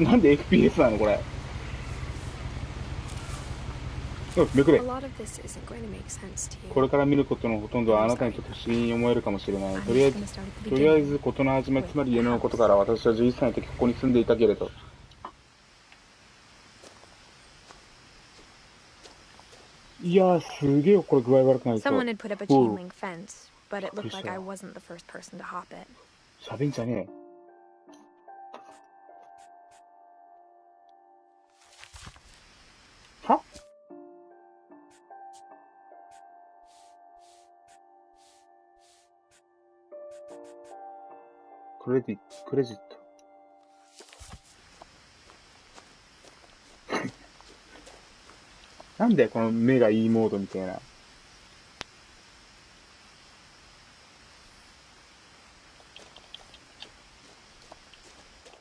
なんで FPS なのこれ。めくれ。これから見ることのほとんどはあなたにとって不思議に思えるかもしれない。とりあえず事の始め、つまり家のことから、私は11歳の時ここに住んでいたけれど。いやー、すげえよ、これ具合悪くないと。喋んじゃねえ。は？クレジット。なんだよ、この目がいいモードみたいな。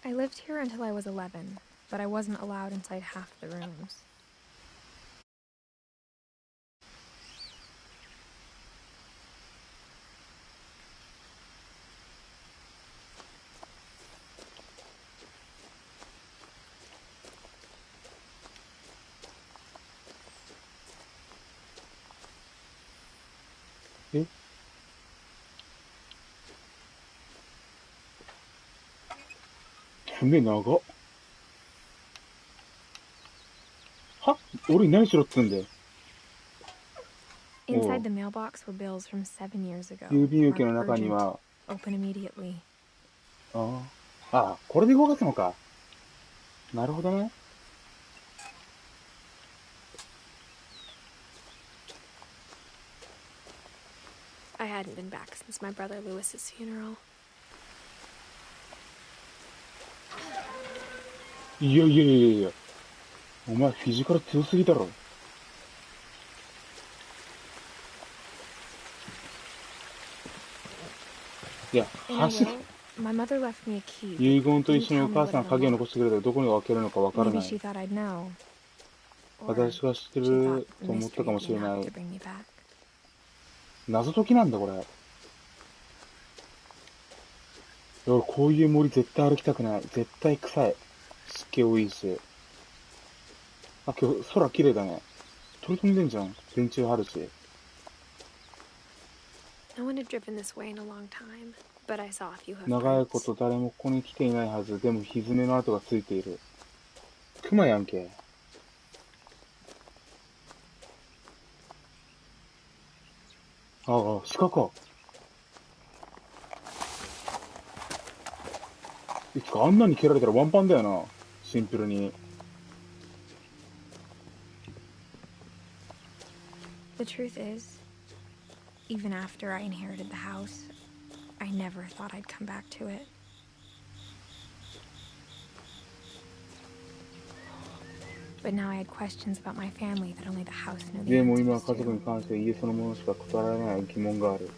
I lived here until I was 11, but I wasn't allowed inside half the rooms. Eh? 爪長っ。は？俺に何しろっつんだよ。Inside the mailbox were bills from 7 years ago. 郵便受けの中には、Open immediately. あ、これで動かすのか。なるほどね。I hadn't been back since my brother Lewis's funeral. いや。お前フィジカル強すぎだろ。いや、走る。遺言と一緒にお母さん鍵を残してくれたらどこに開けるのかわからない。私が知ってると思ったかもしれない。謎解きなんだこれ。俺こういう森絶対歩きたくない。絶対臭い。湿気多いし。あ、今日空綺麗だね。鳥飛んでんじゃん。電柱あるし。長いこと誰もここに来ていないはず。でもひずめの跡がついている。熊やんけ。あ、鹿か。いつかあんなに蹴られたらワンパンだよな。シンプルに。The truth is, even after I inherited the house, I never thought I'd come back to it. But now I had questions about my family that only the house knew the answers to. でも今家族に関して家そのものしか答えられない疑問がある。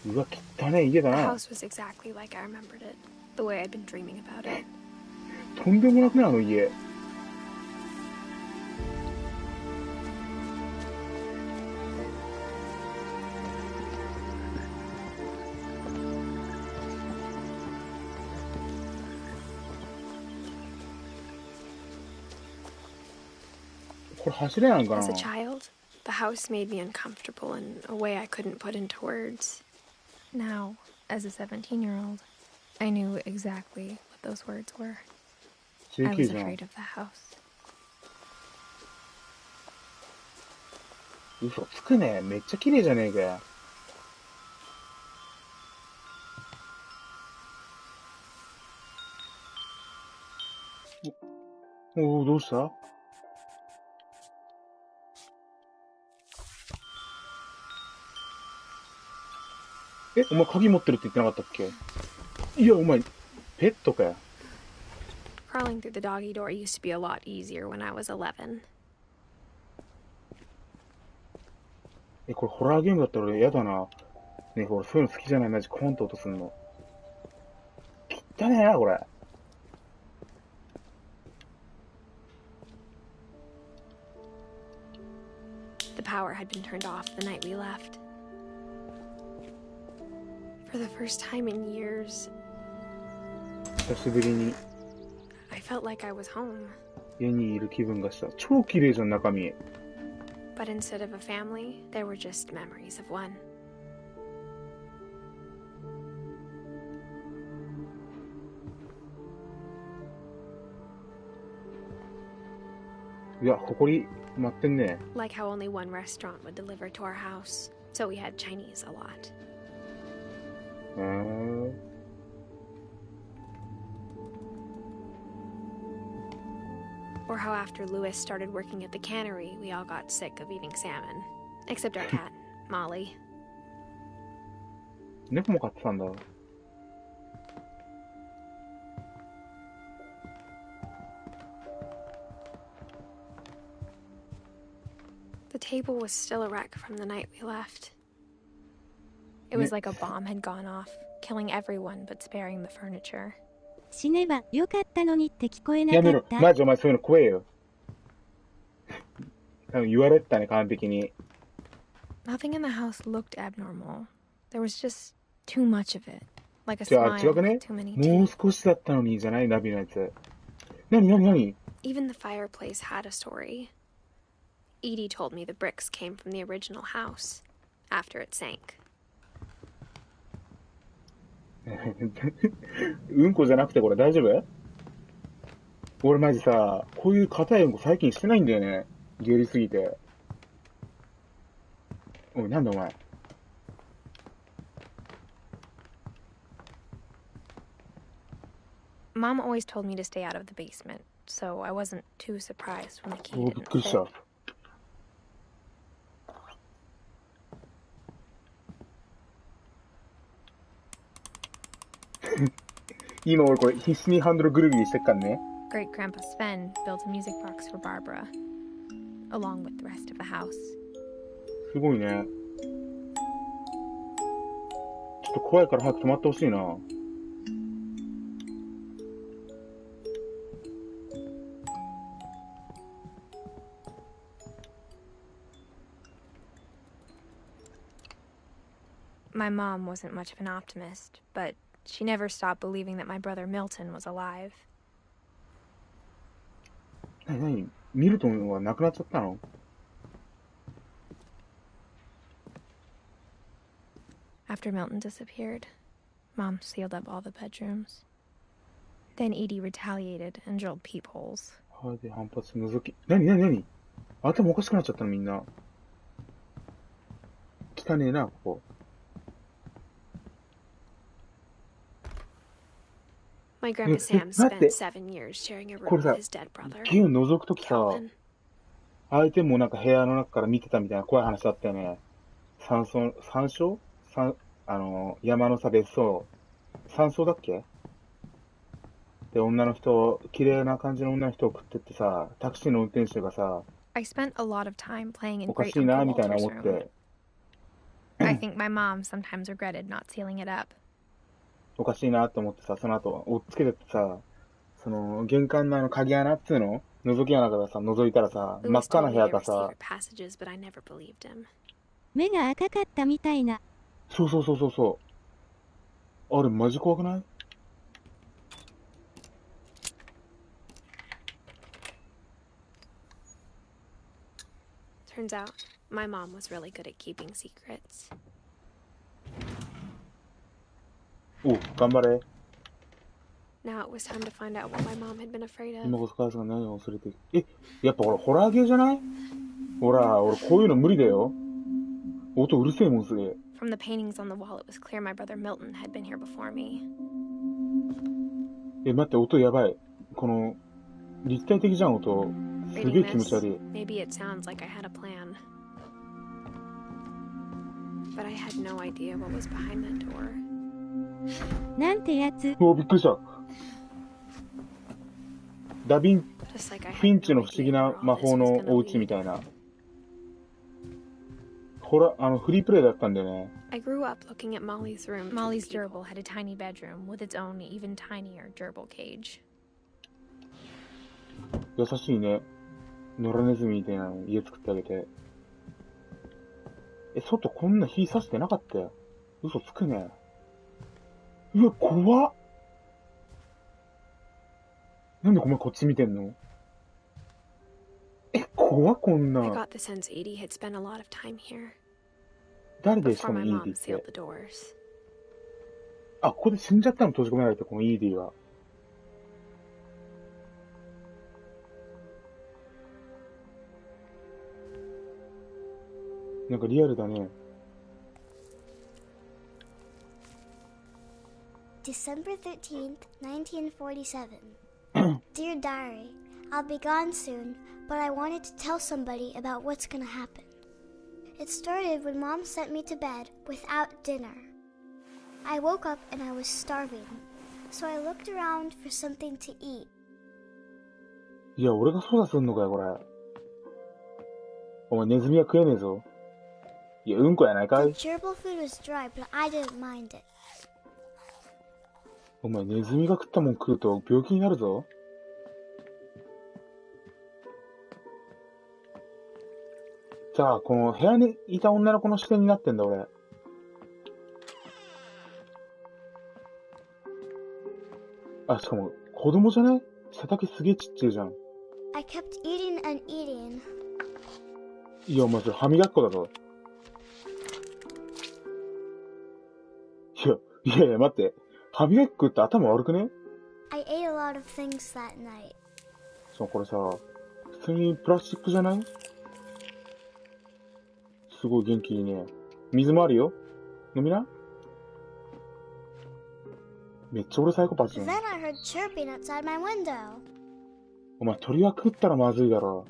うわ、汚ねえ家だな。The house was exactly like I remembered it, the way I'd been dreaming about it. とんでもなくね、あの家。これ走れないんかな。 As a child, the house made me uncomfortable in a way I couldn't put into words. Now, as a 17-year-old, I knew exactly what those words were. I was afraid of the house. 嘘つくね。めっちゃ綺麗じゃねえかよ。お、どうした？え、お前鍵持ってるって言ってなかったっけ？いや、お前、ペットかよ。Crawling through the doggy door used to be a lot easier when I was 11. これホラーゲームだったら俺嫌だな。ねえ、俺そういうの好きじゃない。マジコント音すんの。汚ねえな、これ。The power had been turned off the night we left. For the first time in years, 久しぶりに felt like I was home. 家にいる気分がした。超綺麗じゃん、中身。But instead of a family, there were just memories of one. いや、埃舞ってんね。Like how only one restaurant would deliver to our house, so we had Chinese a lot. Or how after Lewis started working at the cannery, we all got sick of eating salmon. Except our cat, Molly. 猫も飼ってたんだ。The table was still a wreck from the night we left. It was like a bomb had gone off, killing everyone but sparing the furniture. 死ねばよかったのにって聞こえなかった。やめろ。マジお前そういうの怖えよ。多分言われてたね、完璧に。Nothing in the house looked abnormal. There was just too much of it. Like a じゃあ、違 smile くね with too many teeth. もう少しだったのにじゃないナビのやつ。なに Even the fireplace had a story. Edie told me the bricks came from the original house, after it sank. うんこじゃなくてこれ大丈夫？俺マジさ、こういう硬いうんこ最近してないんだよね。下痢すぎて。おい、なんだお前。Mom always told me to stay out of the basement, so I wasn't too surprised when the key お、びっ didn't くりした。 fit. 今俺これ必死にハンドルぐるぐるしてっからね。Great Grandpa Sven built a music box for Barbara, along with the rest of the house. すごいね。ちょっと怖いから早く止まってほしいな。My mom wasn't much of an optimist, but she never stopped believing that my brother Milton was alive. なにミルトンは亡くなっちゃったの？ After Milton disappeared, Mom sealed up all the bedrooms. Then Edie retaliated and drilled peepholes. はいで反発覗き。なに頭おかしくなっちゃったのみんな。汚ねえな、ここ。My grandpa Sam spent 7 years sharing a room with his dead brother. 木を覗くときさ、相手もなんか部屋の中から見てたみたいな怖い話あったよね。山椒山のさ別荘。山荘だっけ？で、女の人、綺麗な感じの女の人を送ってってさ、タクシーの運転手がさ、I spent a lot of time playing in おか Great しいな、 Uncle みたいな Walter's 思っ room. て。I think my mom sometimes regretted not sealing it up. おかしいなって思ってさ、その後、追っつけてってさ、その、玄関の鍵穴っつうの覗き穴からさ、覗いたらさ、真っ Lewis 赤 told な me 部屋 there が were さ、 secret passages, but I never believed him. 目が赤かったみたいな。そう。あれ、マジ怖くない？ Turns out, my mom was really good at keeping secrets. おう、頑張れ。 Now it was time to find out what my mom had been afraid 今 of. こそ母さんが何を忘れてやっぱ俺ホラーゲーじゃない？ほら、俺こういうの無理だよ。音うるせえもんすげえ。 From the paintings on the wall, it was clear my brother Milton had been here before me. 待って、音やばい。この、立体的じゃん、音。すげえ Reading 気持ち this, 悪い。 maybe it sounds like I had a plan. But I had no idea what was behind that door. なんてやつ。お、びっくりした。ダヴィン、 Just like I フィ had ンチ no の不思議 idea な where 魔 all 法 this was の gonna お家み lead. たいな。ほら、フリープレイだったんだよね。 I grew up looking at Molly's room. Molly's gerbil had a tiny bedroom with its own even tinier gerbil cage. 優しいね。野良ネズミみたいなの家作ってあげて。外こんな火刺してなかったよ。嘘つくね。うわ、怖っ。なんでお前こっち見てんの？え、怖っこんな。I got the sense Edie had spent a lot of time here. 誰でしか Before も my イー mom ディっ sealed て。 the doors. あ、ここで死んじゃったの閉じ込められて、このイーディは。なんかリアルだね。December 13th, 1947. Dear Diary, I'll be gone soon, but I wanted to tell somebody about what's gonna happen. It started when Mom sent me to bed without dinner. I woke up and I was starving, so I looked around for something to eat. いや、俺が操作すんのかよ、これ。お前ネズミは食えねえぞ。いや、うんこやないか The い。 gerbil food was dry, but I didn't mind it. お前ネズミが食ったもん食うと病気になるぞ。さあ、この部屋にいた女の子の視点になってんだ、俺。あ、しかも、子供じゃね？背丈すげえちっちゃいじゃん。I kept eating and eating. いや、お前それ歯磨き粉だぞ。いや、待って。歯磨き粉って頭悪くね？ I ate a lot of things that night. そう、これさ、普通にプラスチックじゃない？すごい元気いいね。水もあるよ。飲みな。めっちゃ俺サイコパスじゃん。 Then I heard chirping outside my window. お前鳥は食ったらまずいだろ。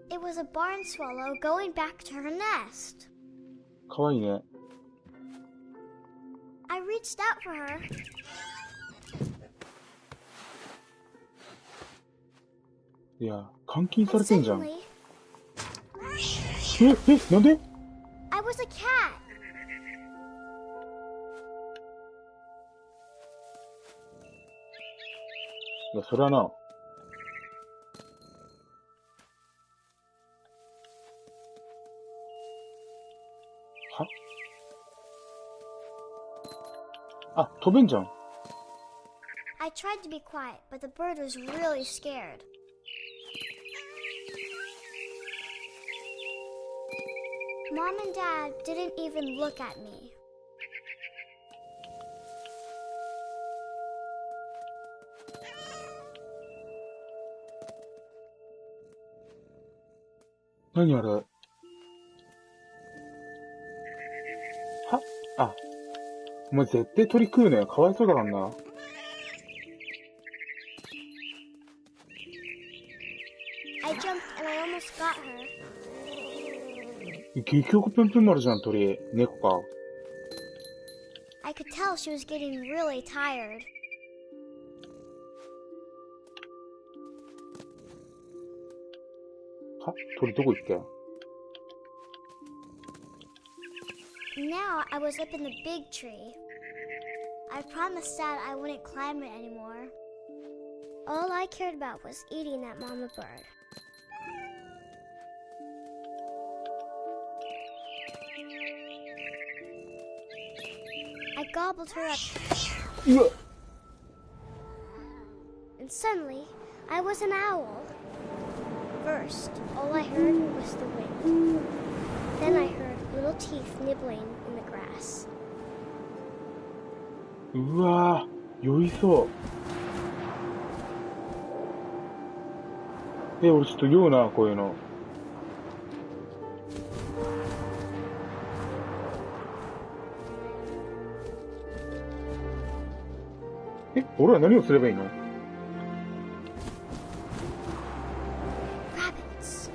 It was a barn swallow going back to her nest. かわいいね。I reached out for her. いや、監禁されてんじゃん。 Suddenly, なんで？ I was a cat. いや、それはな。は？あ、飛べんじゃん。I tried to be quiet, but the bird was really scared. Mom and Dad didn't even look at me. 何あれ？は？あ、お前絶対鳥食うね。かわいそうだからな。I jumped and I almost got her. 結局プンプン丸じゃん、鳥。猫か。I could tell she was getting really tired. は？鳥どこ行ったよ。 Now I was up in the big tree. I promised Dad I wouldn't climb it anymore. All I cared about was eating that mama bird. I gobbled her up. うわ！ And suddenly, I was an owl. First, all I heard was the wind. Then I heard little teeth nibbling in the grass. うわぁ、酔いそう。俺ちょっと酔うな、こういうの。俺は何をすればいいの？ Rabbits.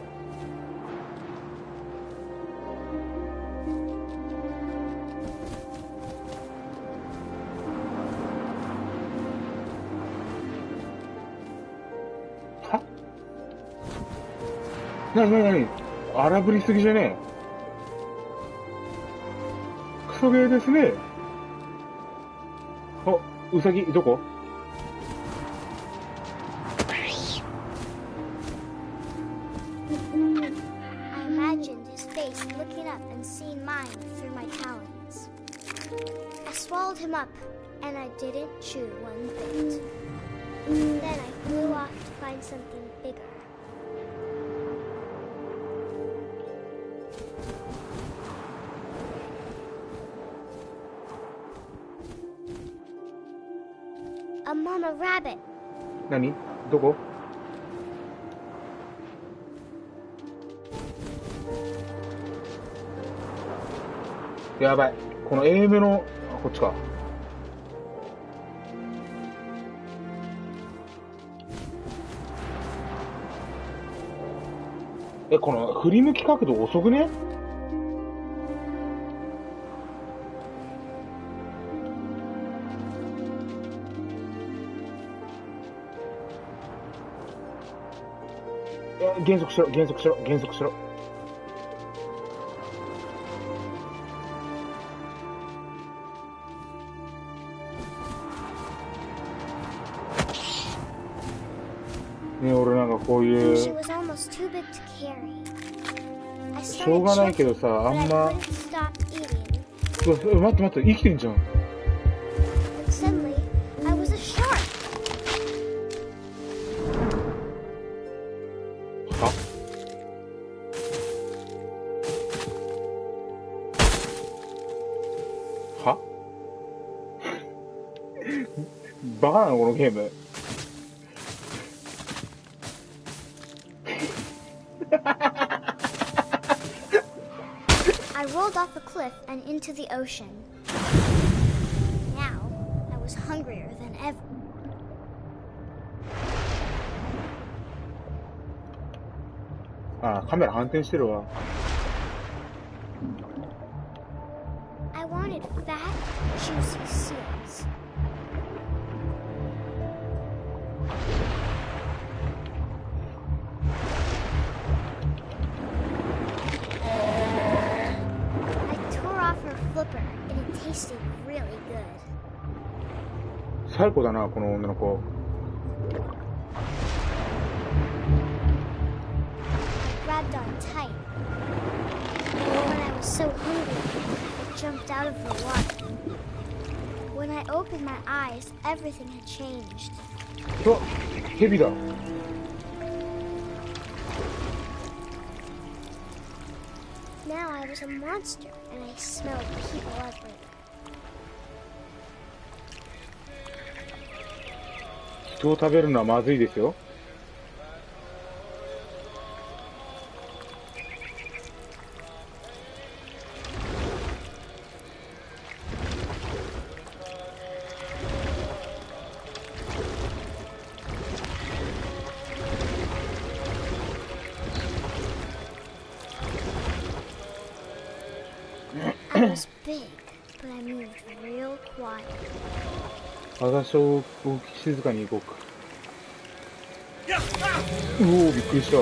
は？なに荒ぶりすぎじゃねえ。クソゲーですね。あ、ウサギ、どこ？ I imagined his face looking up and seeing mine through my talons. I swallowed him up, and I didn't chew one bit. Then I flew off to find something bigger. A mama rabbit. 何？どこ？やばい。この AM の、こっちか。この振り向き角度遅くね？減速しろ、減速しろ、減速しろ。ね、俺なんかこういうしょうがないけどさ、あんま待って待って、生きてんじゃん。はバカなのこのゲーム。I rolled off the cliff and into the ocean. Now, I was hungrier than ever. Ah, カメラ反転してるわ。I wanted fat, juicy seals. And it tasted really good. 最高だな、この女の子。I grabbed on tight. When I was so hungry, I jumped out of the water. When I opened my eyes, everything had changed. あ、ヘビだ。Now I was a monster, and I smelled people everywhere. 人を食べるのはまずいですよ。I was big, but I moved real quiet. 私を静かに動く。うお、びっくりした。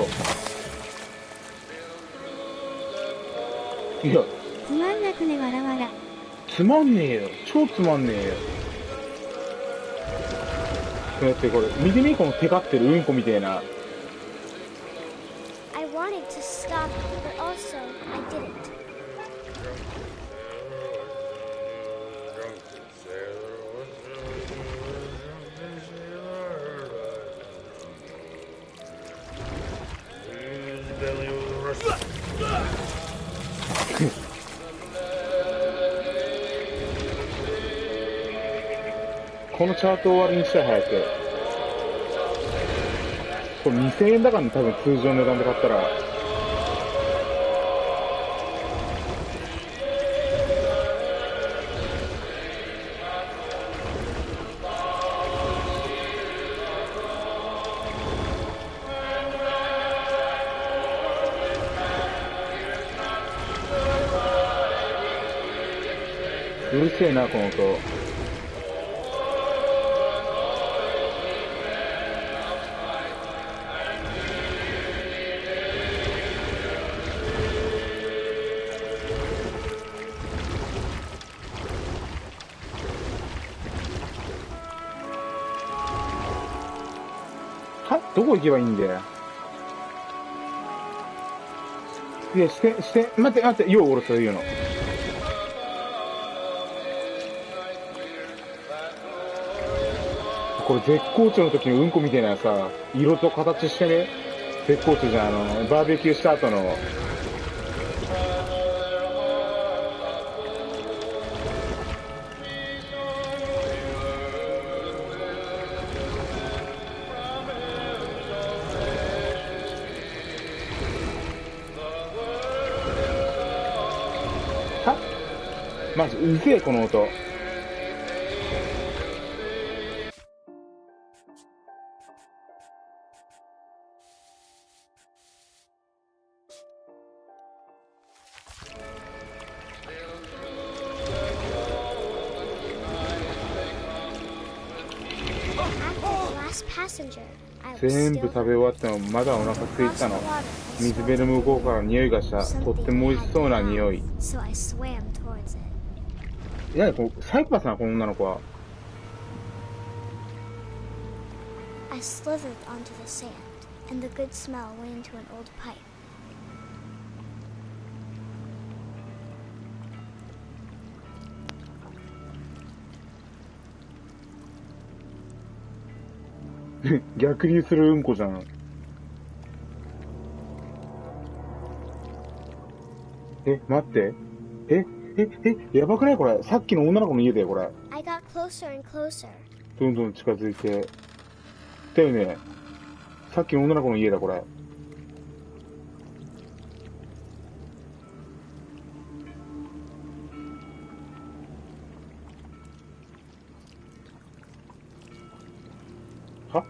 いや、つまんなくねわらわら。つまんねえよ。超つまんねえよ。だってこれ、見てみ、このテカってるうんこみたいな。I wanted to stop, but also I didn't.このチャートを終わりにしたい、早く。これ2000円だからね、多分通常の値段で買ったら。うるせえな、この音。どこ行けばいいんだよ。いや、待って、よう俺そういうの。ここれ絶好調の時のうんこみたいなさ、色と形してね、絶好調じゃん、バーベキューした後の。は？マジ、うぜえ、この音。全部食べ終わってもまだお腹空いてたの。水辺の向こうから匂いがした。とっても美味しそうな匂い。いや、サイコパスな、この女の子は。I slithered onto the sand, and the good smell went into an old pipe. 逆流するうんこじゃん。待って。やばくないこれ。さっきの女の子の家だよ、これ。I got closer and closer. どんどん近づいて。だよね。さっきの女の子の家だ、これ。は？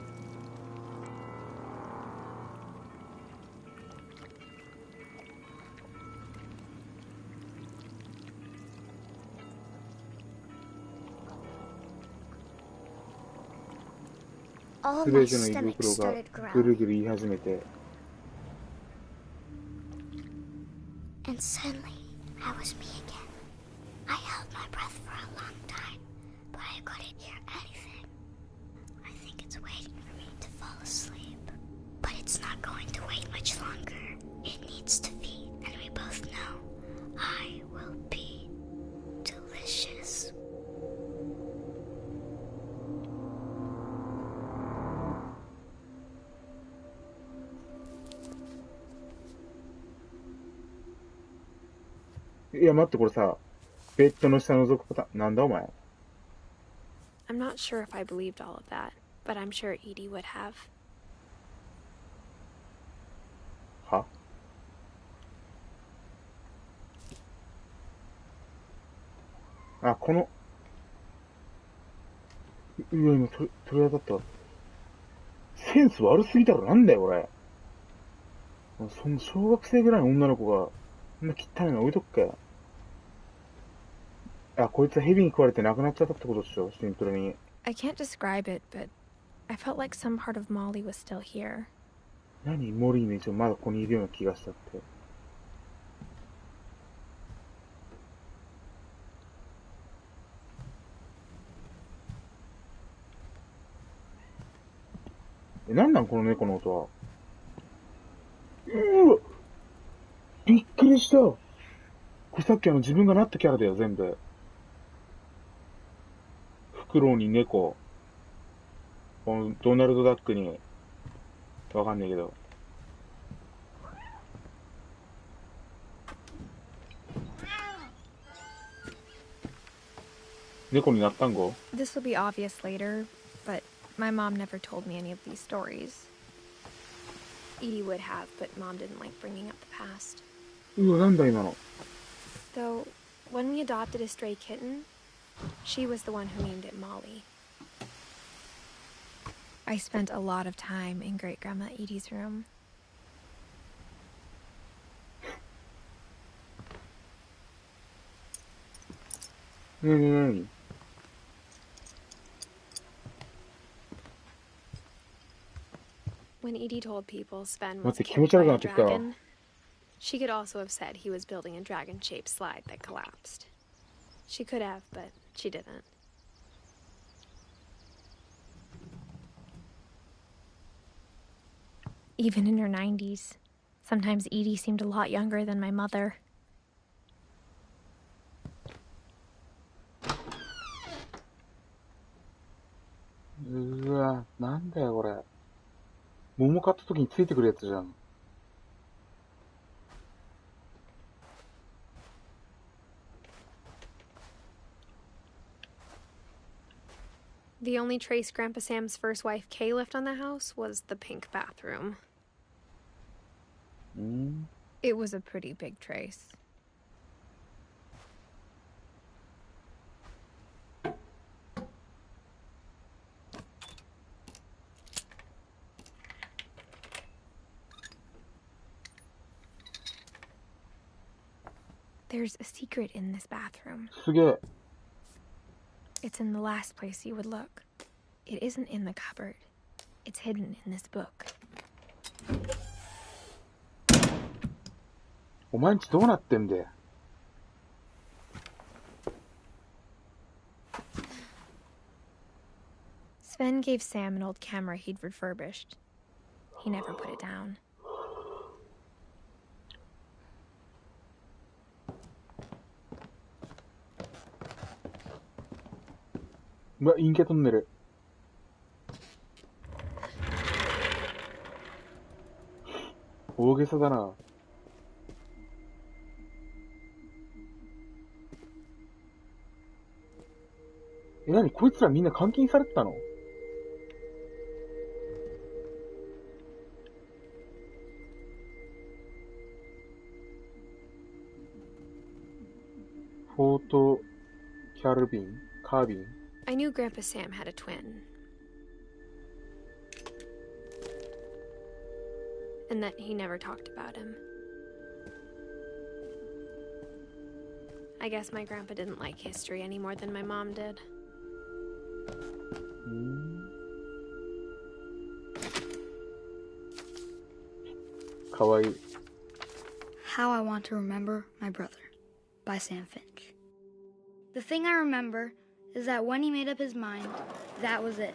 すべての胃袋がぐるぐる言い始めて。And suddenly, I was me again. I held my breath for a long time, but I couldn't hear anything. I think it's waiting for me to fall asleep. But it's not going to wait much longer. It needs to feed, and we both know I will be delicious.いや、待って、これさ、ベッドの下覗くパターン。なんだお前。I'm not sure if I believed all of that, but I'm sure Edie would have. は？あ、この、うわ、今鳥当たったわ。センス悪すぎだろ、なんだよ、これ。そんな小学生ぐらいの女の子が、こんな汚いの置いとくかよ。あ、こいつは蛇に食われて亡くなっちゃったってことでしょ、シンプルに。I can't describe it, but I felt like some part of Molly was still here. 何？モリーの一応まだここにいるような気がしたって。なんなんこの猫の音は。うわ！びっくりした。これさっき自分がなったキャラだよ、全部。フクロウに猫。このドナルドダックに。わかんないけど。猫になったんご？ This will be obvious later, but my mom never told me any of these stories. Edie would have, but Mom didn't like bringing up the past. うわ、なんだ今の。 Though, when we adopted a stray kitten, she was the one who named it Molly. I spent a lot of time in Great-Grandma Edie's room. なになに？ When Edie told people Sven 待っ was て、気 killed 持ち悪く by な a ってきた。 dragon, she could also have said he was building a dragon-shaped slide that collapsed. She could have, but she didn't. Even in her 90s, sometimes Edie seemed a lot younger than my mother. うわだよこれ。桃買った時についてくるやつじゃん。The only trace Grandpa Sam's first wife Kay left on the house was the pink bathroom. It was a pretty big trace. There's a secret in this bathroom. すげえ。It's in the last place you would look. It isn't in the cupboard. It's hidden in this book. お前んちどうなってんだよ。Sven gave Sam an old camera he'd refurbished. He never put it down. うわ、陰キャトンネル。大げさだな。なにこいつらみんな監禁されてたのフォート・キャービン I knew Grandpa Sam had a twin. And that he never talked about him. I guess my grandpa didn't like history any more than my mom did. Kawaii. How I Want to Remember My Brother by Sam Finch. The thing I remember is that when he made up his mind, that was it.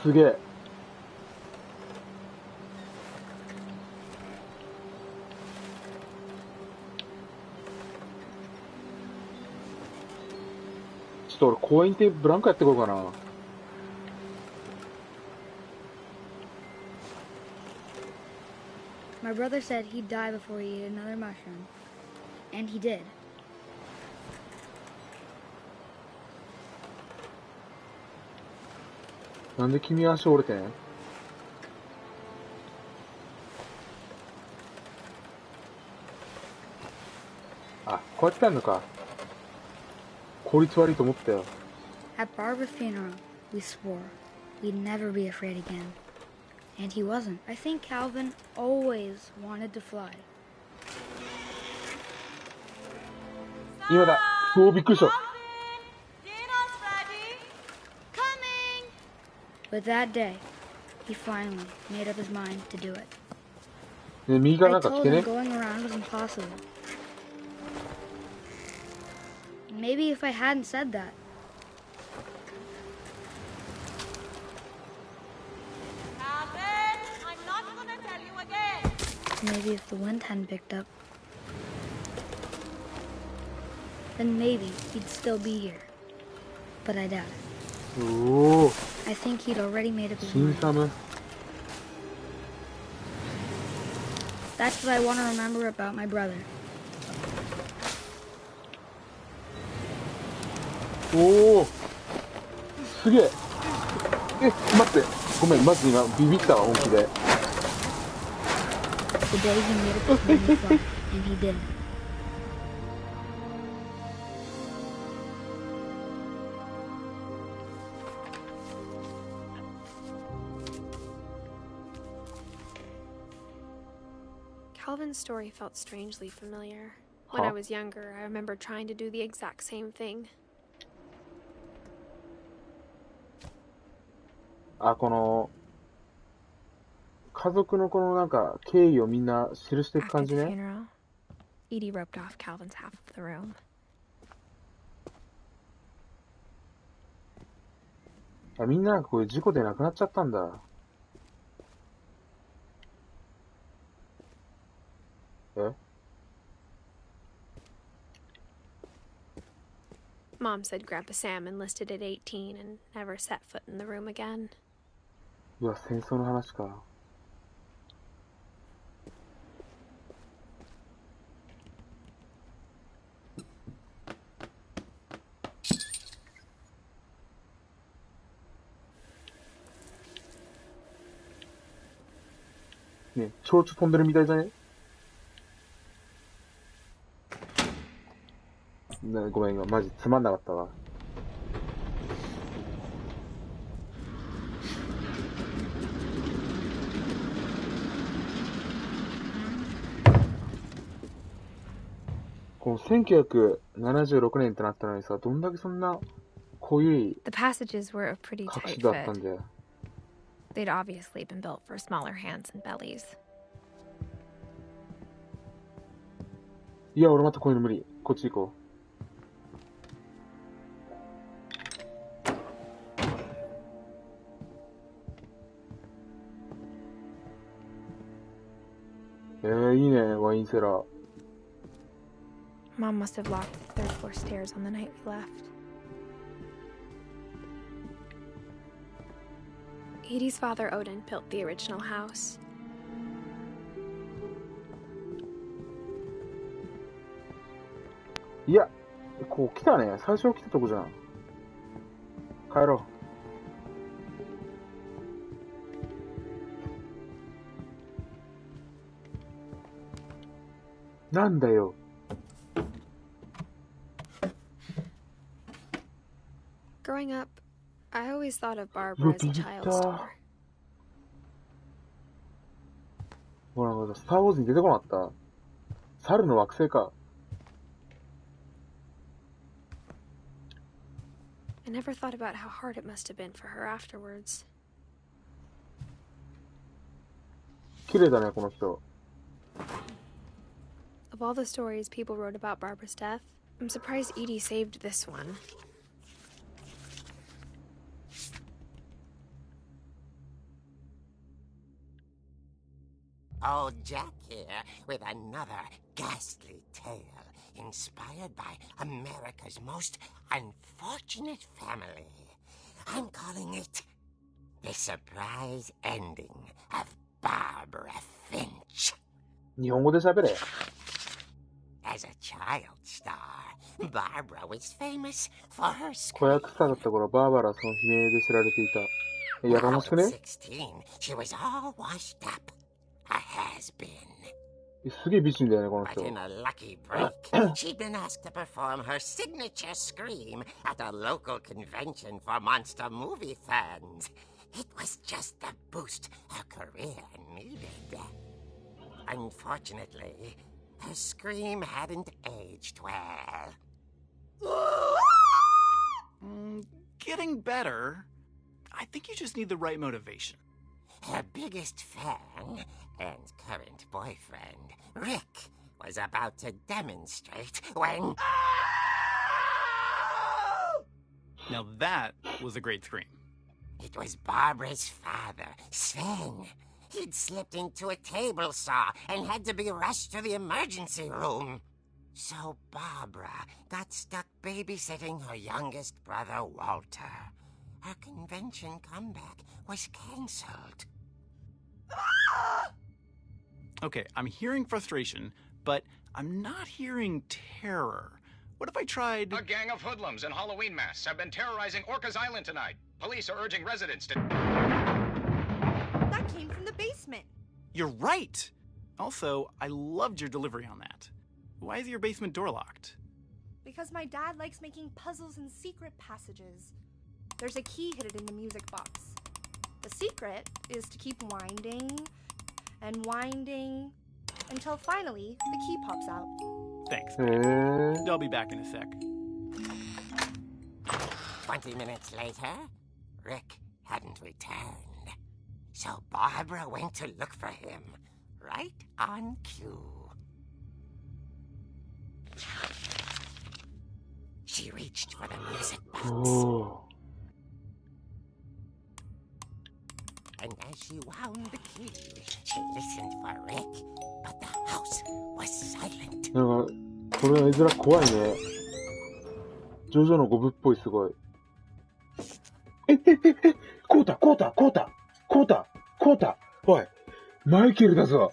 すげえ。ちょっと俺公園行ってブランコやってこうかな。My brother said he'd die before he ate another mushroom. And he did. Why did you break your leg? あ、こうやってやるのか。効率悪いと思ったよ。At Barbara's funeral, we swore we'd never be afraid again. And he wasn't. I think Calvin always wanted to fly. 今だ。おお、びっくりした。But that day, he finally made up his mind to do it. ね、右からな I んか来 told て him ね。 going around was impossible. Maybe if I hadn't said that. I'm not gonna tell you again. Maybe if the wind hadn't picked up. Then maybe he'd still be here. But I doubt it. おお、 I think he'd already made up his 新 mind. サム。That's what I want to remember about my brother. おお、すげえ。え、待って。ごめん、マジ今ビビったわ、本気で。The day he made up his mind to fly, and he didn't. Calvin's story felt strangely familiar. When I was younger, I remember trying to do the exact same thing. あ、この、家族のこのなんか経緯をみんな記していく After 感 the じね。 funeral, Edie roped off Calvin's half of the room. あ、みんななんかこういう事故で亡くなっちゃったんだ。え Mom said Grandpa Sam enlisted at 18 and never set foot in the room again. うわ、戦争の話か。ね、蝶々飛んでるみたいじゃね？ね、ごめん、今マジつまんなかったわ。この1976年ってなったのにさ、どんだけそんな濃い The passages were a pretty 隠 tight しだった fit. んだよ。They'd obviously been built for smaller hands and bellies. いや、俺またこういうの無理。こっち行こう。いいね、ワインセラー。Mom must have locked the third floor stairs on the night we left. Edie's father, Odin, built the original house. いや、こう来たね。最初来たとこじゃん。帰ろう。なんだよ。Growing up, I always thought of Barbara as a child star. ほら、スター・ウォーズに出てこなかった。猿の惑星か。I never thought about how hard it must have been for her afterwards. 綺麗だね、この人。Of all the stories people wrote about Barbara's death, I'm surprised Edie saved this one. Old Jack here with another ghastly tale inspired by America's most unfortunate family. I'm calling it The Surprise Ending of Barbara Finch. 日本語で喋れ。As a child star, Barbara was famous for her 子役スターだった頃、バーバラはその悲鳴で知られていた。やかましくね？ 16, she was all washed up. A has-been. すげえ美人だよね、この But 人。 in a lucky break, she'd been asked to perform her signature scream at a local convention for monster movie fans. It was just the boost her career needed. Unfortunately, her scream hadn't aged well. Getting better. I think you just need the right motivation. Her biggest fan and current boyfriend, Rick, was about to demonstrate when... Now that was a great scream. It was Barbara's father, Sven. He'd slipped into a table saw and had to be rushed to the emergency room. So Barbara got stuck babysitting her youngest brother, Walter. Her convention comeback was cancelled. Okay, I'm hearing frustration, but I'm not hearing terror. What if I tried... A gang of hoodlums in Halloween masks have been terrorizing Orcas Island tonight. Police are urging residents to... That came from the basement. You're right! Also, I loved your delivery on that. Why is your basement door locked? Because my dad likes making puzzles and secret passages. There's a key hidden in the music box. The secret is to keep winding and winding until finally the key pops out. Thanks. へえ。 I'll be back in a sec. 20 minutes later, Rick hadn't returned. So Barbara went to look for him, right on cue. She reached for the music box. お And as she wound the key, she listened for Rick, but the house was silent. ー。なんか、これの絵面怖いね。ジョジョの5部っぽい、すごい。コータおい、マイケルだぞ。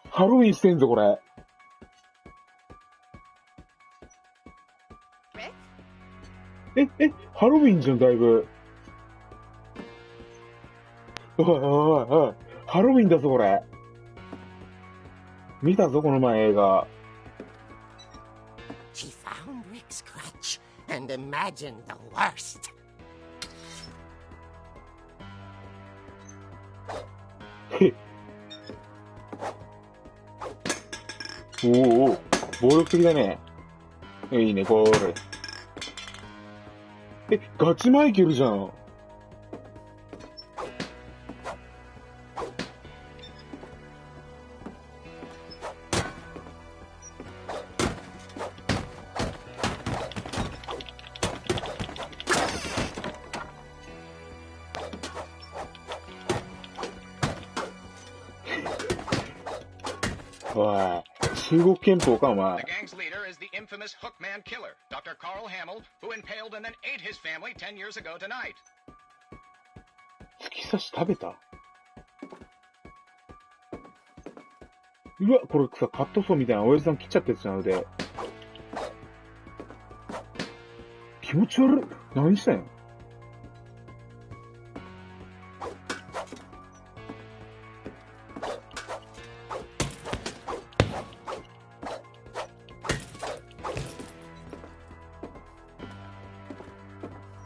ハロウィンしてんぞ、これ。ハロウィンじゃん、だいぶ。おい、ハロウィンだぞ、これ。見たぞ、この前映画。She found Rick's crutch and imagined the worst. おお、暴力的だね。いいね、これ。ガチマイケルじゃん。おい、中国憲法か、お前。 The gang's leader is the infamous Hookman killer, Dr. Carl Hamill, who impaled and then ate his family 10 years ago tonight. 突き刺し食べた？うわ、これさ、カットソーみたいな親父さん切っちゃったやつなので。気持ち悪い。何したんや。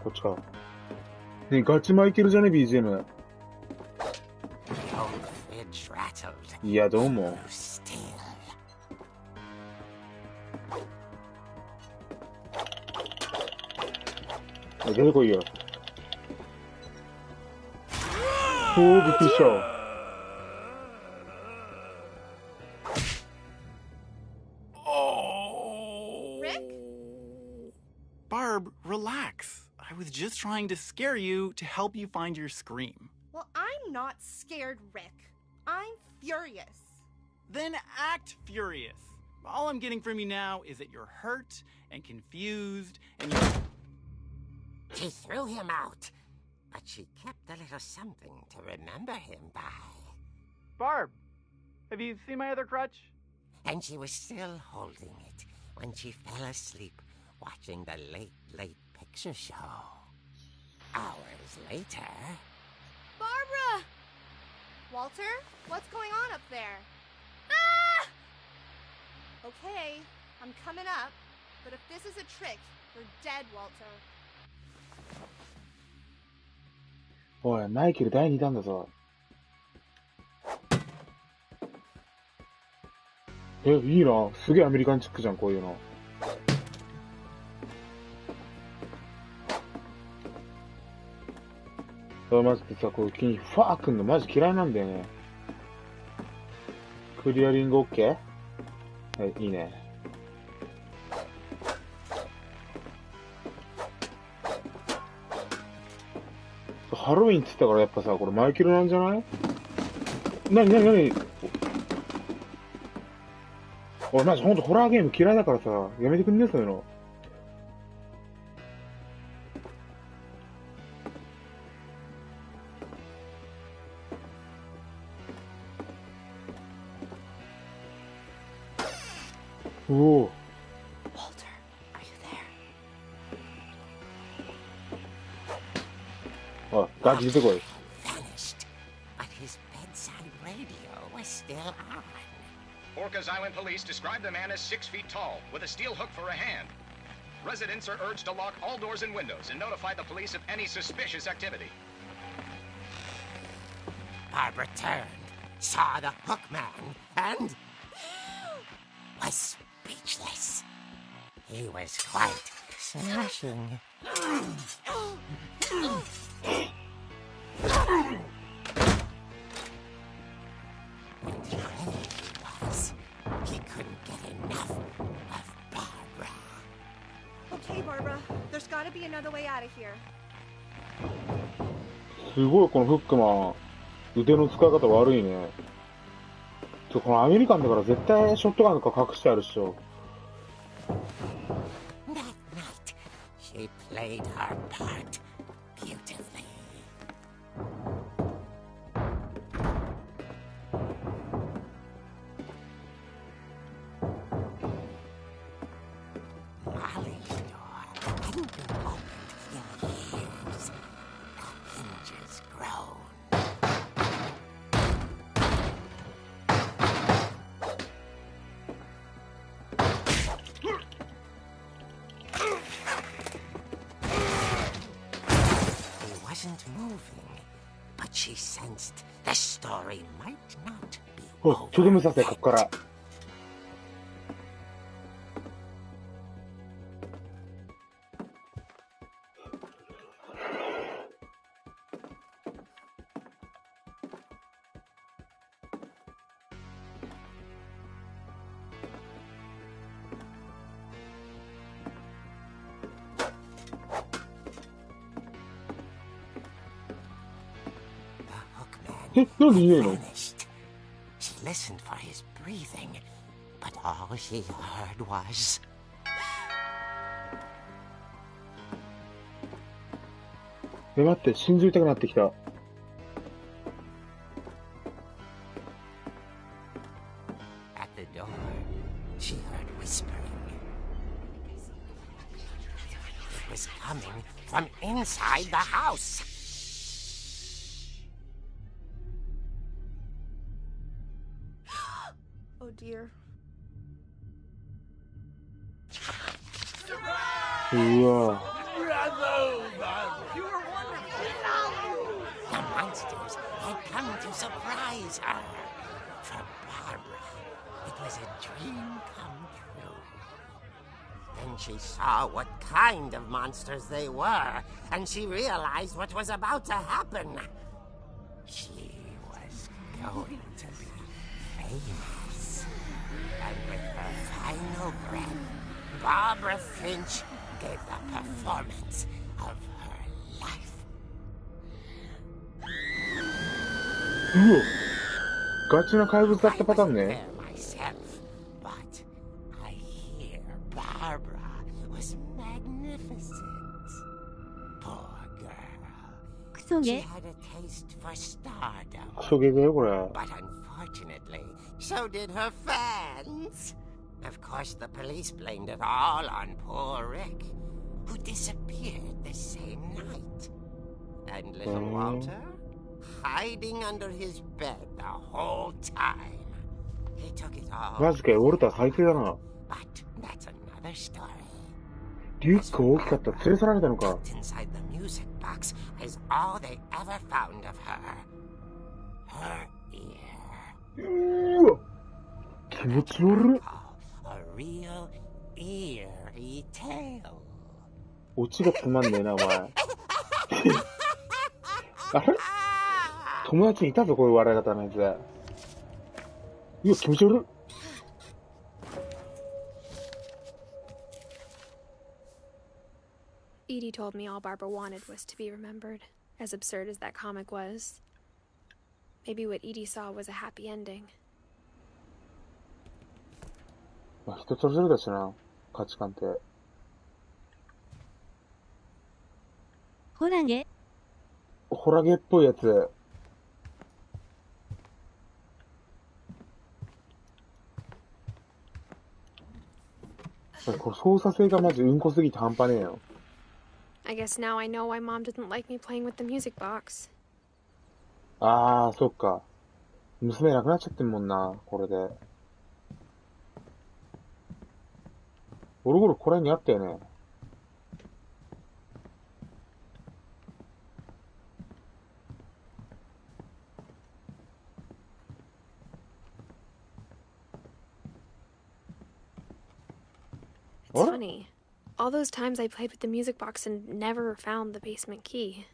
こっちか。ね、ガチマイケルじゃね、BGM。いや、どうも。出てこいよ。おー、びっくりした。Barb, relax. I was just trying to scare you to help you find your scream. Well, I'm not scared, Rick. I'm furious. Then act furious. All I'm getting from you now is that you're hurt and confused and you're... She threw him out, but she kept a little something to remember him by. Barb, have you seen my other crutch? And she was still holding it when she fell asleep watching the late picture show. Hours later... Barbara! Walter, what's going on up there? Ah! Okay, I'm coming up, but if this is a trick, you're dead, Walter. おい、マイケル第2弾だぞ。いいな。すげえアメリカンチックじゃん、こういうの。マジでさ、こういう気にファーくんのマジ嫌いなんだよね。クリアリング OK？ はい、いいね。ハロウィンって言ったからやっぱさ、これマイケルなんじゃない？なに俺マジほんとホラーゲーム嫌いだからさ、やめてくんね、そういうの。おお。Walter, are you there? おい、ガチ出てこい。Vanished, but his bedside radio was still on. Orcas Island police describe the man as 6 feet tall, with a steel hook for a hand. Residents are urged to lock all doors and windows and notify the police of any suspicious activity. Barbara turned, saw the hook man, and was speechless. He was quite smashing. He couldn't get enough of Barbara. Okay, Barbara, there's gotta be another way out of here. すごいこのフックマン、腕の使い方悪いね。このアメリカンだから絶対ショットガンとか隠してあるっしょ。That night, She played her part beautifully. Molly's door hadn't been opened in years. The hinges groaned. Moving, but she sensed the story might not be over. とどめさせ、こっから。なんでいないの？ She listened for his breathing, but all she heard was. Eh, 待って、信じたくなってきた。At the door, she heard whispering. It was coming from inside the house. Oh dear. うわ。 The monsters had come to surprise her. For Barbara, it was a dream come true. Then she saw what kind of monsters they were, and she realized what was about to happen. She was going to be famous. And with her final breath, Barbara Finch gave the performance of her life. うわ。ガチな怪物だったパターンね。Myself, but I hear Barbara was magnificent. Poor girl. クソ She ゲ had a taste for stardom. クソゲーだよ、これ。 But unfortunately, so did her fans. Of course, the police blamed it all on poor Rick, who disappeared the same night. And little Walter, hiding under his bed the whole time. He took it all. マジかよ、ウォルター最低だな。 But that's another story. リュック大きかった。連れ去られたのか。 Inside the music box is all they ever found of her. Her ear. うわ。気持ち悪い。 A real eerie tale. オチがつまんねえな、お前。あれ友達にいたぞ、こういう笑い方のやつ。うわ、気持ち悪い。Edie told me all Barbara wanted was to be remembered, as absurd as that comic was. Maybe what Edie saw was a happy ending. まあ、人それぞれだしな、価値観って。ホラゲホラゲっぽいやつ。これ操作性がマジうんこすぎて半端ねえよ。I guess now I know why Mom didn't like me playing with the music box. あー、そっか。娘亡くなっちゃってんもんな、これで。ゴロゴロこれにあったよね。It's funny. All those times I played with the music box and never found the basement key.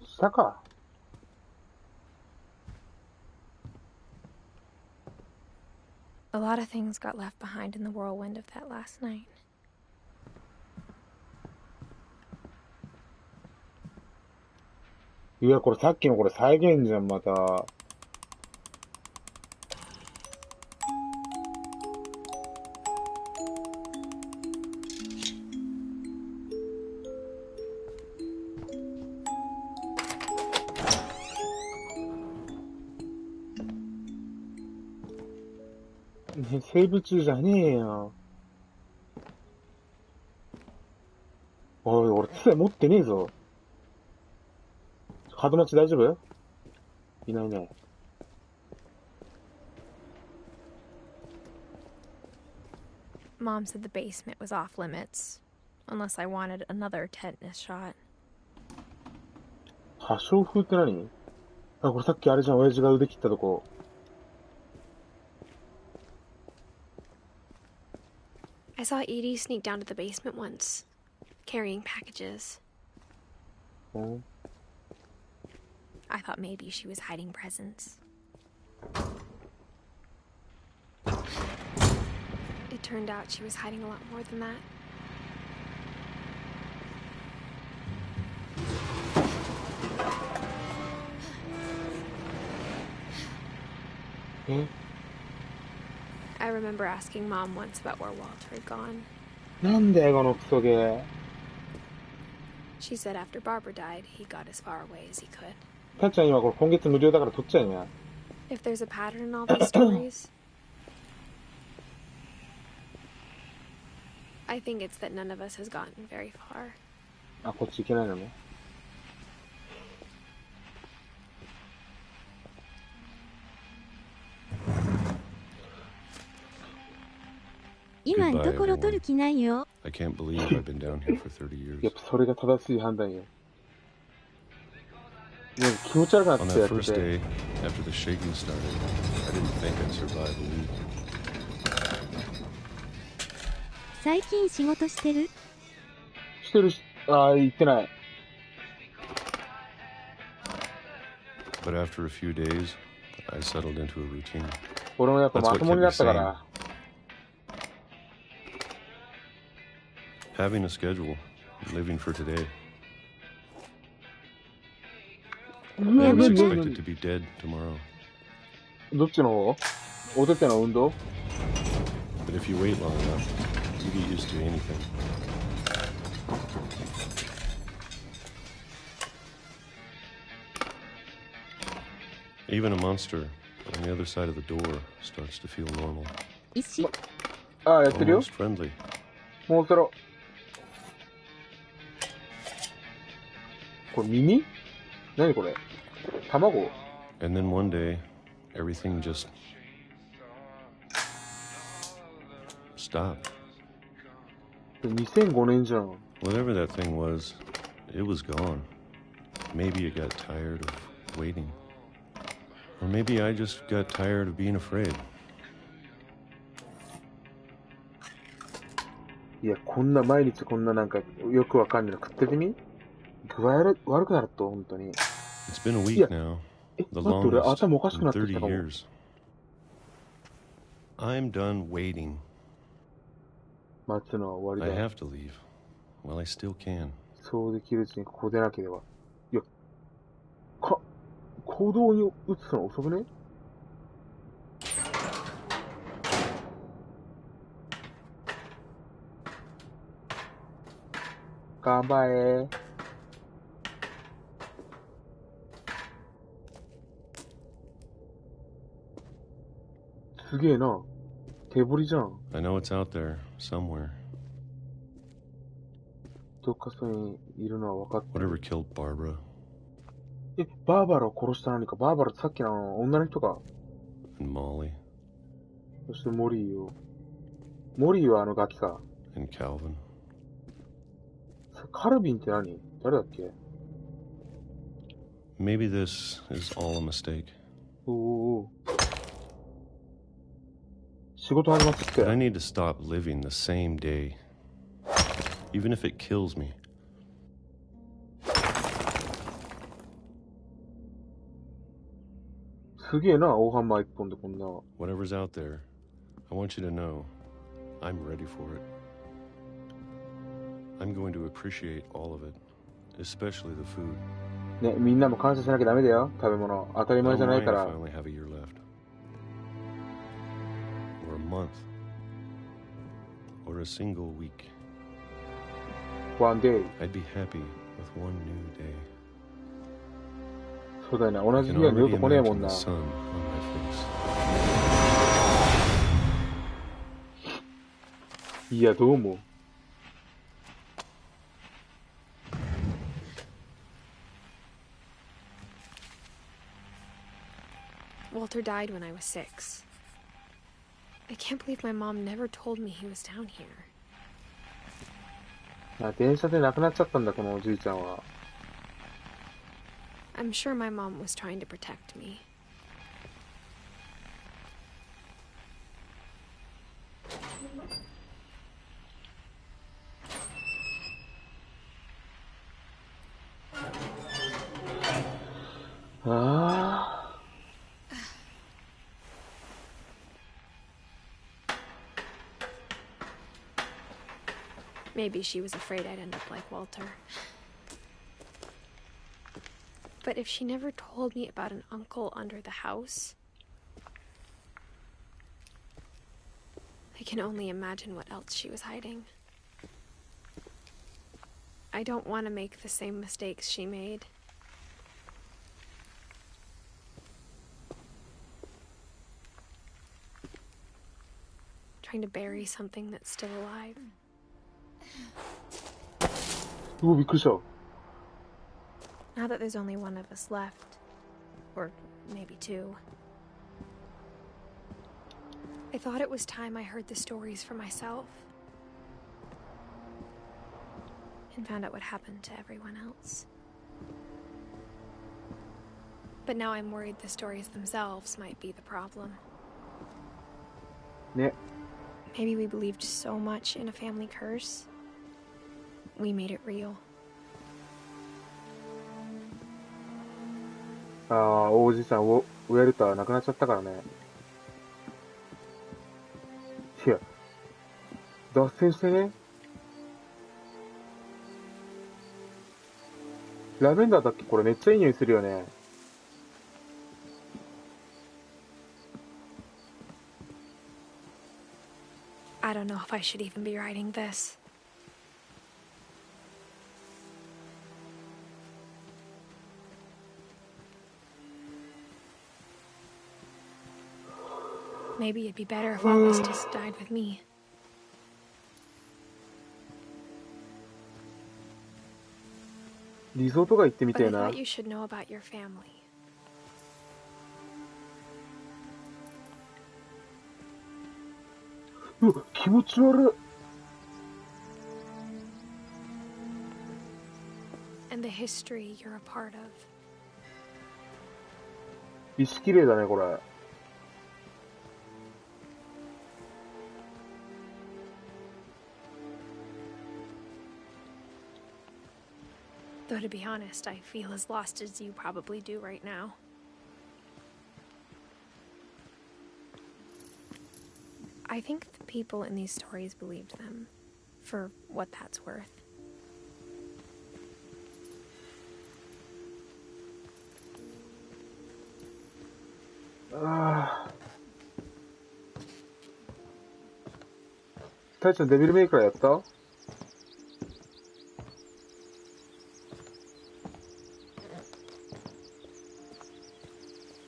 下か。A lot of things got left behind in the whirlwind of that last night. いや、これさっきのこれ再現じゃん、また。ね、セーブ中じゃねえよ。おい、俺杖持ってねえぞ。門待ち大丈夫？いないね。Mom said the basement was off limits, unless I wanted another tetanus shot. 破傷風って何？あ、これさっきあれじゃん、親父が腕切ったとこ。I saw Edie sneak down to the basement once, carrying packages. Oh. I thought maybe she was hiding presents. It turned out she was hiding a lot more than that. I remember asking Mom once about where Walter had gone. なんだよ、このクソゲー。She said after Barbara died, he got as far away as he could. たっちゃん今これ今月無料だから取っちゃいね。If there's a pattern in all these stories, I think it's that none of us has gotten very far. あ、こっち行けないのね。今のところ取る気ないよ。I can't believe I've been down here for 30 years. やっぱそれが正しい判断よ。気持ち悪くなってやってて。On that first day, after the shaking started, I didn't think I'd survive a week. 最近仕事してる？してるし、言ってない。But after a few days, I settled into a routine. 俺もやっぱまともになったから。Having a schedule, living for today. I was expected to be dead tomorrow. どっちの方？お手手の運動？ But if you wait long enough, you get used to anything. Even a monster on the other side of the door starts to feel normal. 石？やってるよ。 Almost friendly. もうそろ。これ耳？何これ？卵？ And then one day, everything just stopped. 2005年じゃん。 Whatever that thing was, it was gone. Maybe it got tired of waiting. Or maybe I just got tired of being afraid. いや、こんな毎日こんななんかよくわかんないの食っててみ？具合悪くなると、本当に。It's been a week now. The longest in 30 years. I'm done waiting. 待つのは終わ I りだ。 have to leave. Well, I still can. そうできるうちにここ出なければ。いや、行動に移すの遅くね？頑張れ。すげえな。手彫りじゃん。I know it's out there, somewhere. どっかそこにいるのは分かってる。 Whatever killed Barbara. バーバラを殺した何か。バーバラってさっきの女の人か。 And Molly. そしてモリーよ。モリーはガキか。 And Calvin. カルビンって何？誰だっけ？ Maybe this is all a mistake. お。仕事始まってきて。 But I need to stop living the same day. Even if it kills me. すげえな、大ハンマー一本でこんな。 Whatever's out there, I want you to know I'm ready for it. I'm going to appreciate all of it, especially the food. ね、みんなも感謝しなきゃダメだよ。食べ物当たり前じゃないから。 I only have a year left. Or a month. Or a single week. One day. I'd be happy with one new day. そうだよな、同じ日は二度と来ねえもんな。いや、どう思う？ Walter died when I was 6. I can't believe my mom never told me he was down here. 電車で亡くなっちゃったんだ、このおじいちゃんは。I'm sure my mom was trying to protect me. Maybe she was afraid I'd end up like Walter. But if she never told me about an uncle under the house, I can only imagine what else she was hiding. I don't want to make the same mistakes she made. Trying to bury something that's still alive. うわ、びっくりした。 Now that there's only one of us left, or maybe 2, I thought it was time I heard the stories for myself and found out what happened to everyone else. But now I'm worried the stories themselves might be the problem. Yeah. Maybe we believed so much in a family curse, we made it real. ああ、おじさん、ウェルター亡くなっちゃったからね。いや、脱線してね。ラベンダーだっけ？これめっちゃいい匂いするよね。I don't know if I should even be writing this. Maybe it'd be better if August just died with me. リゾート街行ってみ But て I えな。 thought you should know about your family. うわ、気持ち悪い。 And the history you're a part of. 石綺麗だね、これ。Though to be honest, I feel as lost as you probably do right now. I think the people in these stories believed them, for what that's worth. Ah. タイちゃんデビルメイカーやった？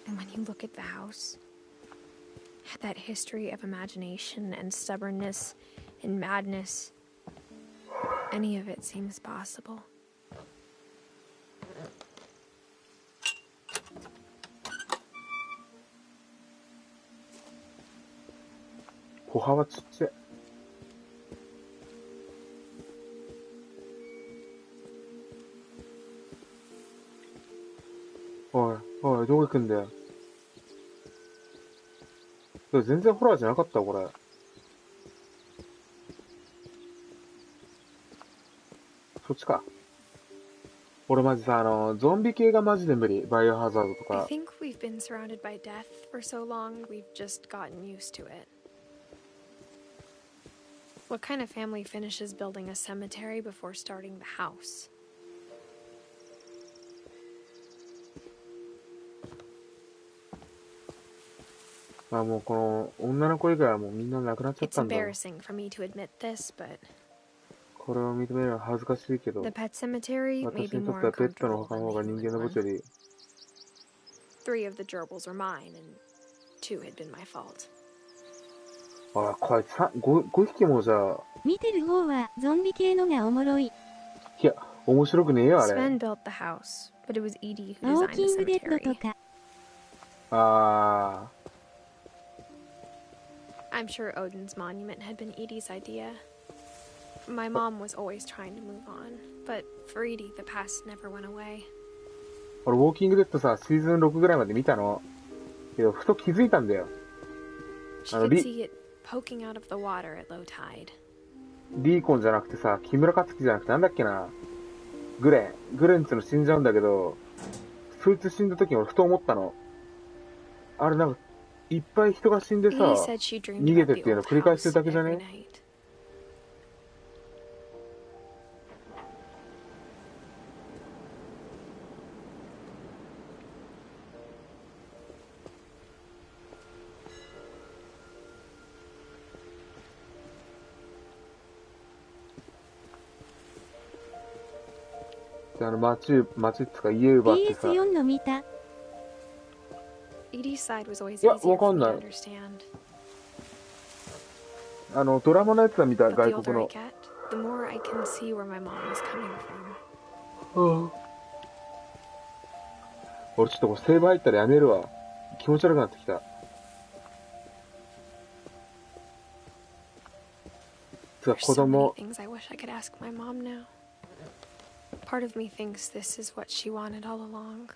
And when you look at the house, that history of imagination and stubbornness and madness, any of it seems possible. Pohaはちっちゃい。おい、おい、どこ行くんだよ。全然ホラーじゃなかったこれ。そっちか。俺マジさ、ゾンビ系がマジで無理。バイオハザードとか。I think we've been surrounded by death for so long, we've just gotten used to it. What kind of family finishes building a cemetery before starting the house? あ、もうこの女の子以外はもうみんな亡くなっちゃっ It's たんだ。 embarrassing for me to admit this, but これを認めるのは恥ずかしいけど、 the pet cemetery may 私 be にとっ more てはペットの uncomfortable 墓 than の方が the 人間 human の墓 one. 地より。 3 of the gerbils were mine, and 2 had been my fault. あ、こいつ5匹もじゃあ見てる方はゾンビ系のがおもろい。いや、面白くねえよ、あれ。Sven built the house, but it was Edie who ウォー designed キ the ングデッド cemetery. とか。あ I'm sure Odin's monument had been Edie's idea. My mom was always trying to move on, but for Edie, the past never went away. 俺、ウォーキングデッドさ、シーズン6ぐらいまで見たの。けど、ふと気づいたんだよ。She could see it poking out of the water at low tide. リーコンじゃなくてさ、木村克樹じゃなくてなんだっけな。グレンっつうの死んじゃうんだけど、そいつ死んだ時に俺ふと思ったの。あれなんか、いっぱい人が死んでさ、逃げてっていうのを繰り返してるだけじゃね？街っつか家奪ってさ。PS4 の見た。Edie's side was always いや、 easier わか for ん me な to い。ドラマのやつは見た、 But 外 the 国 older I の。get, the more I can see where my mom was coming from. 俺ちょっとこれセーブ入ったらやめるわ。気持ち悪くなってきた。つか There's 子 so many 供。 things I wish I could ask my mom now. Part of me thinks this is what she wanted all along.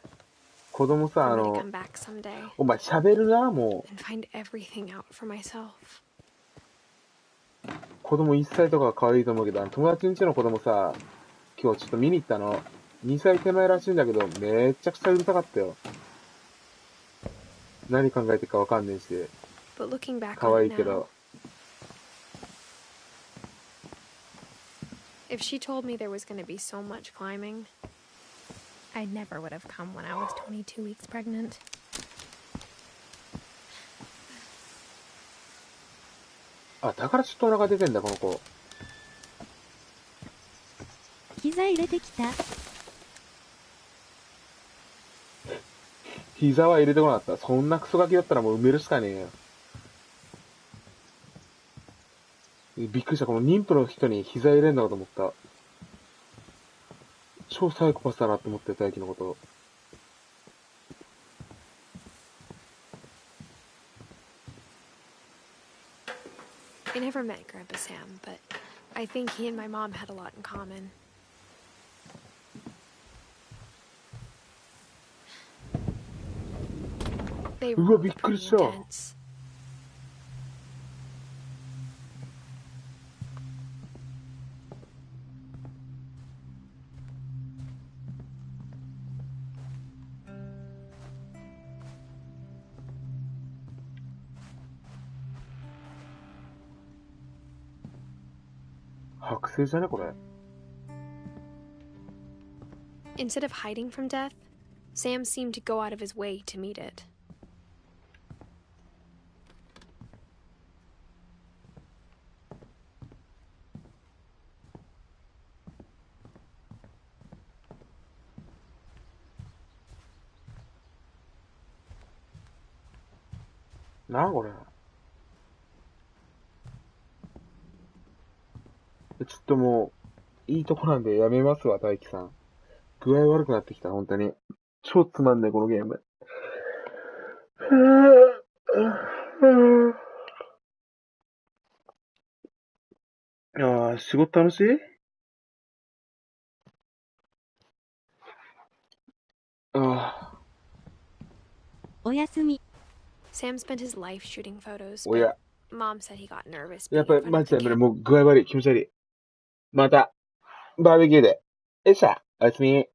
子供さ、 For me to come back someday お前喋るな、も and find everything out for myself. う。子供1歳とか可愛いと思うけど、友達ん家の子供さ、今日ちょっと見に行ったの。2歳手前らしいんだけど、めっちゃくちゃうるさかったよ。何考えてるかわかんねえし。But looking back 可 on 愛い it け now, ど。if she told me there was going to be so much climbing, I never would have come when I was 22 weeks pregnant. あ、だからちょっとお腹出てんだ、この子。膝入れてきた。膝は入れてこなかった。そんなクソガキだったらもう埋めるしかねえよ。びっくりした。この妊婦の人に膝入れんのかと思った。超サイコパスだなって思ってた、大輝のこと。I never met Grandpa Sam, but I think he and my mom had a lot in common. They were うわ、びっくりした。 intense. 剥製じゃねこれ。 Instead of hiding from death, Sam seemed to go out of his way to meet it. なんこれ。ちょっともう、いいとこなんでやめますわ、大輝さん。具合悪くなってきた、本当に。超つまんねえ、このゲーム。ああ、仕事楽しい？ああ。おやすみ。Sam spent his life shooting photos, おや。 but Mom said he got nervous や being っぱ in り、 front マ of ジ the で、camera. もう具合悪い、気持ち悪い。また、バーベキューで。よっしゃ、おやすみ。